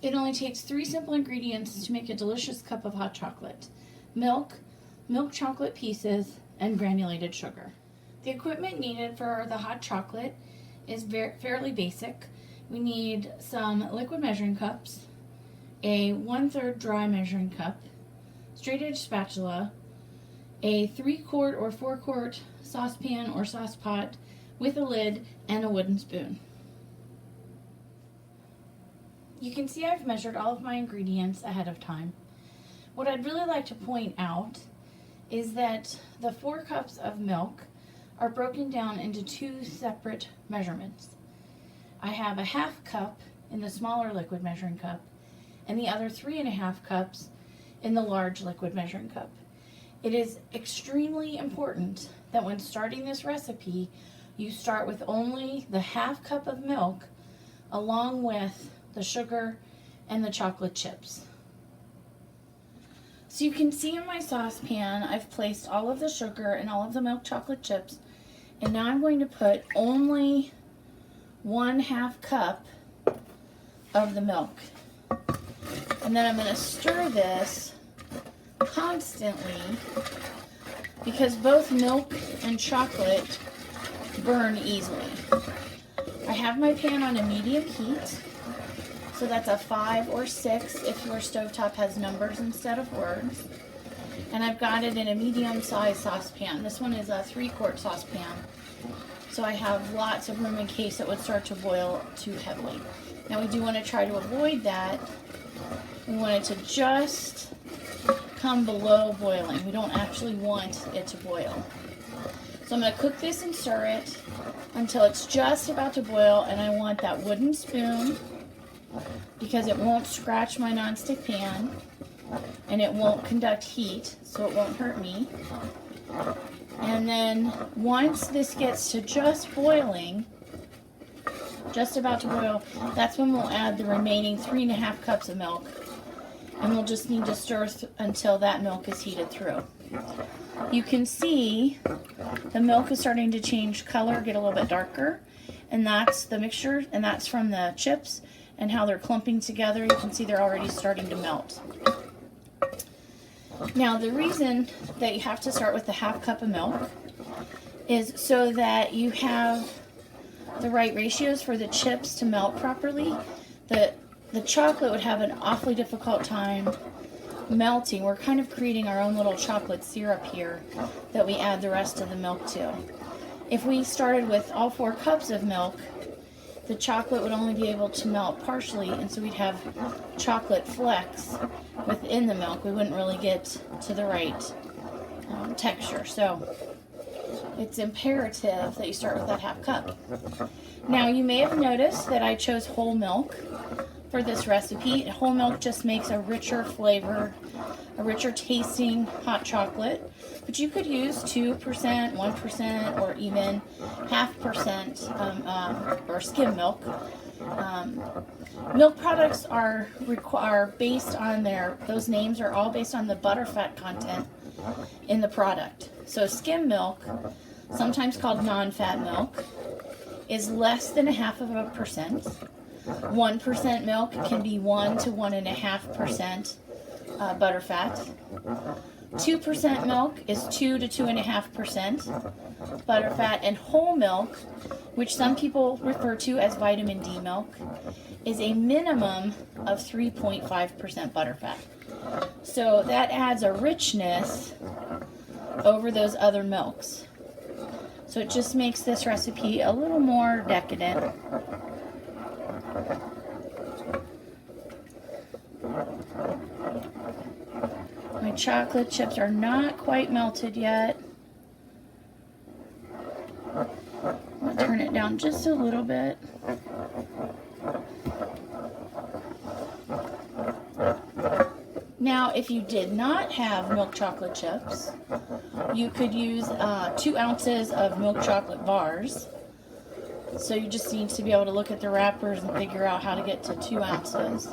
It only takes 3 simple ingredients to make a delicious cup of hot chocolate: milk, milk chocolate pieces, and granulated sugar. The equipment needed for the hot chocolate is fairly basic. We need some liquid measuring cups, a 1/3 dry measuring cup, straight edge spatula, a 3-quart or 4-quart saucepan or sauce pot with a lid, and a wooden spoon. You can see I've measured all of my ingredients ahead of time. What I'd really like to point out is that the 4 cups of milk are broken down into 2 separate measurements. I have a 1/2 cup in the smaller liquid measuring cup and the other 3.5 cups in the large liquid measuring cup. It is extremely important that when starting this recipe, you start with only the 1/2 cup of milk along with the sugar and the chocolate chips. So you can see in my saucepan, I've placed all of the sugar and all of the milk chocolate chips, and now I'm going to put only 1/2 cup of the milk. And then I'm going to stir this constantly because both milk and chocolate burn easily. I have my pan on a medium heat, so that's a 5 or 6 if your stovetop has numbers instead of words. And I've got it in a medium-sized saucepan. This one is a 3-quart saucepan, so I have lots of room in case it would start to boil too heavily. Now we do want to try to avoid that. We want it to just come below boiling. We don't actually want it to boil. So I'm going to cook this and stir it until it's just about to boil, and I want that wooden spoon because it won't scratch my nonstick pan and it won't conduct heat, so it won't hurt me. And then once this gets to just boiling, just about to boil, that's when we'll add the remaining 3.5 cups of milk, and we'll just need to stir until that milk is heated through. You can see the milk is starting to change color, get a little bit darker, and that's the mixture, and that's from the chips and how they're clumping together. You can see they're already starting to melt. Now the reason that you have to start with the 1/2 cup of milk is so that you have the right ratios for the chips to melt properly. The chocolate would have an awfully difficult time melting. We're kind of creating our own little chocolate syrup here that we add the rest of the milk to. If we started with all 4 cups of milk, the chocolate would only be able to melt partially, and so we'd have chocolate flecks within the milk. We wouldn't really get to the right texture. So it's imperative that you start with that 1/2 cup. Now you may have noticed that I chose whole milk for this recipe. Whole milk just makes a richer flavor, a richer tasting hot chocolate, but you could use 2%, 1%, or even 0.5% or skim milk. Milk products are based on those names are all based on the butterfat content in the product. So skim milk, sometimes called non-fat milk, is less than 0.5%. 1% milk can be 1 to 1.5% butterfat. 2% milk is 2 to 2.5% butterfat, and whole milk, which some people refer to as vitamin D milk, is a minimum of 3.5% butterfat. So that adds a richness over those other milks. So it just makes this recipe a little more decadent. My chocolate chips are not quite melted yet. I'll turn it down just a little bit. Now, if you did not have milk chocolate chips, you could use 2 ounces of milk chocolate bars. So you just need to be able to look at the wrappers and figure out how to get to 2 ounces.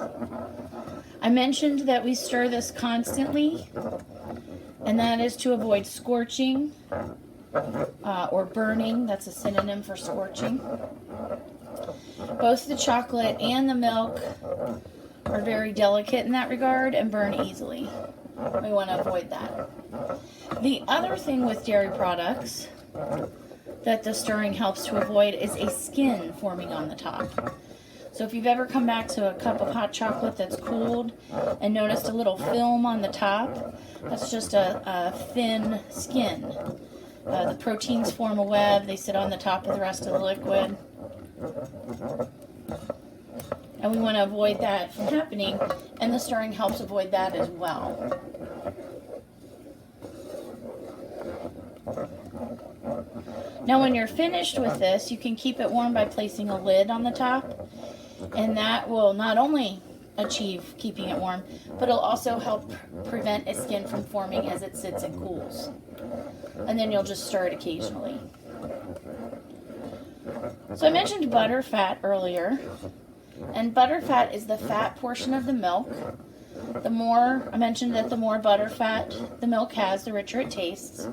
I mentioned that we stir this constantly, and that is to avoid scorching or burning. That's a synonym for scorching. Both the chocolate and the milk are very delicate in that regard and burn easily. We want to avoid that. The other thing with dairy products that the stirring helps to avoid is a skin forming on the top. So if you've ever come back to a cup of hot chocolate that's cooled and noticed a little film on the top, that's just a thin skin. The proteins form a web, they sit on the top of the rest of the liquid. And we want to avoid that from happening, and the stirring helps avoid that as well. Now when you're finished with this, you can keep it warm by placing a lid on the top, and that will not only achieve keeping it warm, but it'll also help prevent a skin from forming as it sits and cools. And then you'll just stir it occasionally. So I mentioned butter fat earlier, and butter fat is the fat portion of the milk. I mentioned that the more butter fat the milk has, the richer it tastes.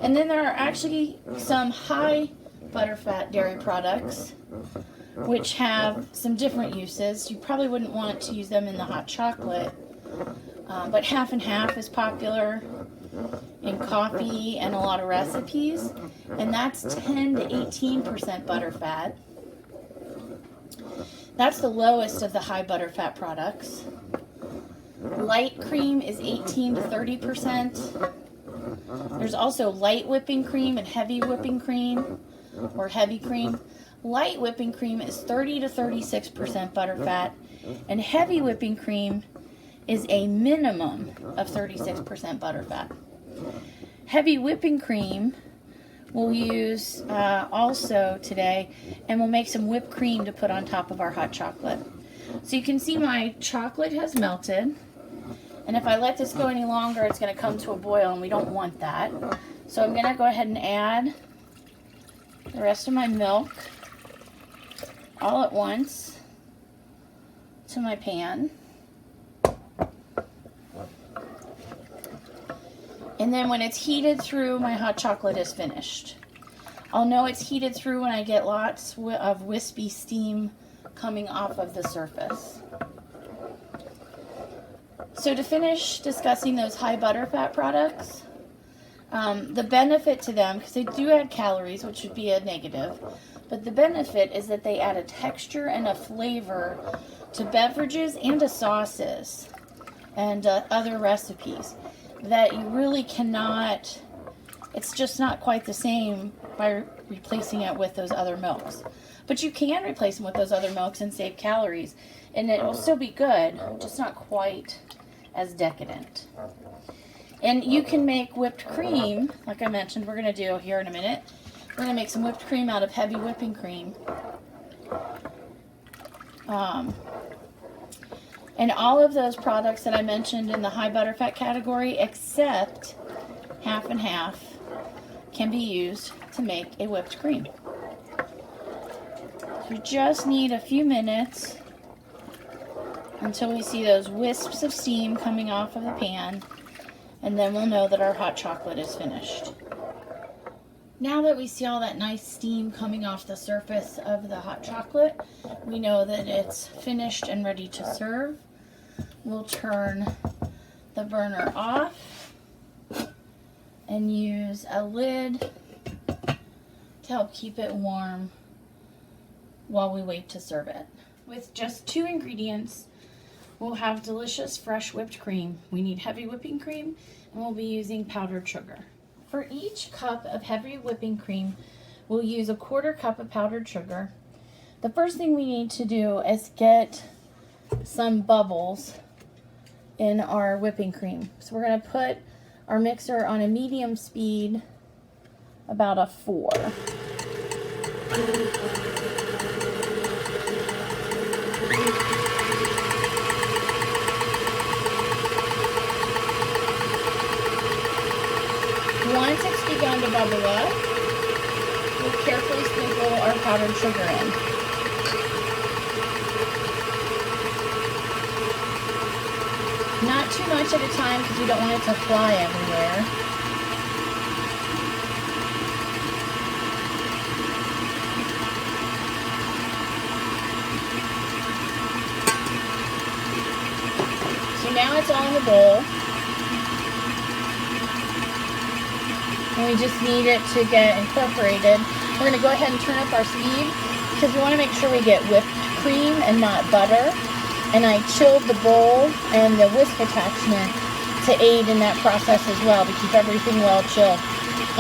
And then there are actually some high butterfat dairy products which have some different uses. You probably wouldn't want to use them in the hot chocolate, but half and half is popular in coffee and a lot of recipes, and that's 10 to 18% butterfat. That's the lowest of the high butterfat products. Light cream is 18 to 30%. There's also light whipping cream and heavy whipping cream, or heavy cream. Light whipping cream is 30 to 36% butterfat, and heavy whipping cream is a minimum of 36% butterfat. Heavy whipping cream we'll use also today, and we'll make some whipped cream to put on top of our hot chocolate. So you can see my chocolate has melted, and if I let this go any longer, it's going to come to a boil, and we don't want that. So I'm going to go ahead and add the rest of my milk all at once to my pan. And then when it's heated through, my hot chocolate is finished. I'll know it's heated through when I get lots of wispy steam coming off of the surface. So to finish discussing those high butterfat products, the benefit to them, because they do add calories, which would be a negative, but the benefit is that they add a texture and a flavor to beverages and to sauces and other recipes that you really cannot, it's just not quite the same by replacing it with those other milks. But you can replace them with those other milks and save calories, and it will still be good, just not quite as decadent. And you can make whipped cream, like I mentioned, we're going to do here in a minute. We're going to make some whipped cream out of heavy whipping cream. And all of those products that I mentioned in the high butterfat category, except half and half, can be used to make a whipped cream. So you just need a few minutes until we see those wisps of steam coming off of the pan, and then we'll know that our hot chocolate is finished. Now that we see all that nice steam coming off the surface of the hot chocolate, we know that it's finished and ready to serve. We'll turn the burner off and use a lid to help keep it warm while we wait to serve it. With just 2 ingredients, we'll have delicious fresh whipped cream. We need heavy whipping cream, and we'll be using powdered sugar. For each cup of heavy whipping cream, we'll use a 1/4 cup of powdered sugar. The first thing we need to do is get some bubbles in our whipping cream. So we're going to put our mixer on a medium speed, about a 4. Once it's begun to bubble up, we'll carefully sprinkle our powdered sugar in. Not too much at a time because you don't want it to fly everywhere. now it's all in the bowl. And we just need it to get incorporated. We're going to go ahead and turn up our speed because we want to make sure we get whipped cream and not butter. And I chilled the bowl and the whisk attachment to aid in that process as well, to keep everything well chilled.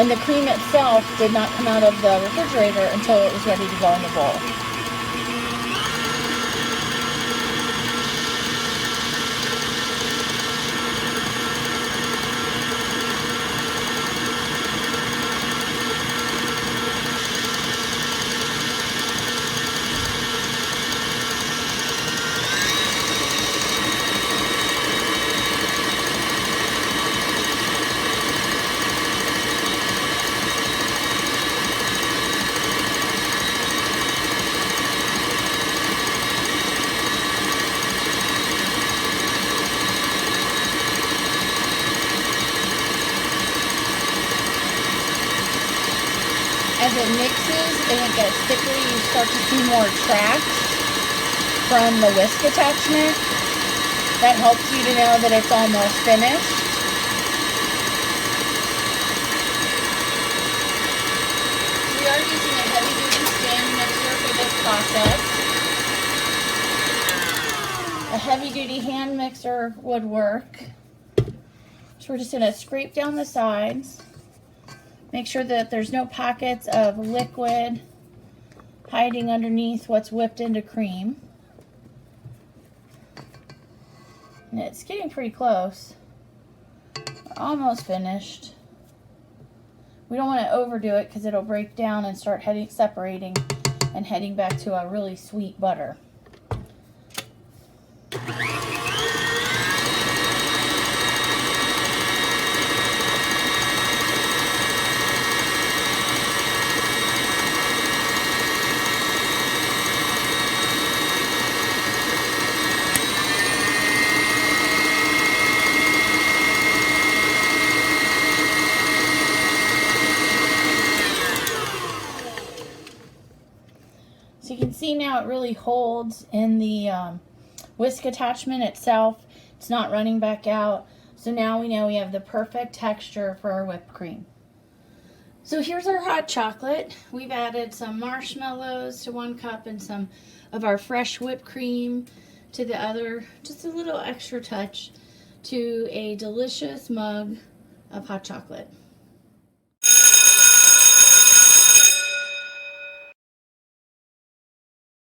And the cream itself did not come out of the refrigerator until it was ready to go in the bowl. As it mixes and it gets thicker, you start to see more tracks from the whisk attachment. That helps you to know that it's almost finished. We are using a heavy-duty stand mixer for this process. A heavy-duty hand mixer would work. So we're just going to scrape down the sides. Make sure that there's no pockets of liquid hiding underneath what's whipped into cream. And it's getting pretty close. We're almost finished. We don't want to overdo it because it'll break down and start separating and heading back to a really sweet butter. So you can see now it really holds in the whisk attachment itself. It's not running back out. So now we know we have the perfect texture for our whipped cream. So here's our hot chocolate. We've added some marshmallows to 1 cup and some of our fresh whipped cream to the other. Just a little extra touch to a delicious mug of hot chocolate.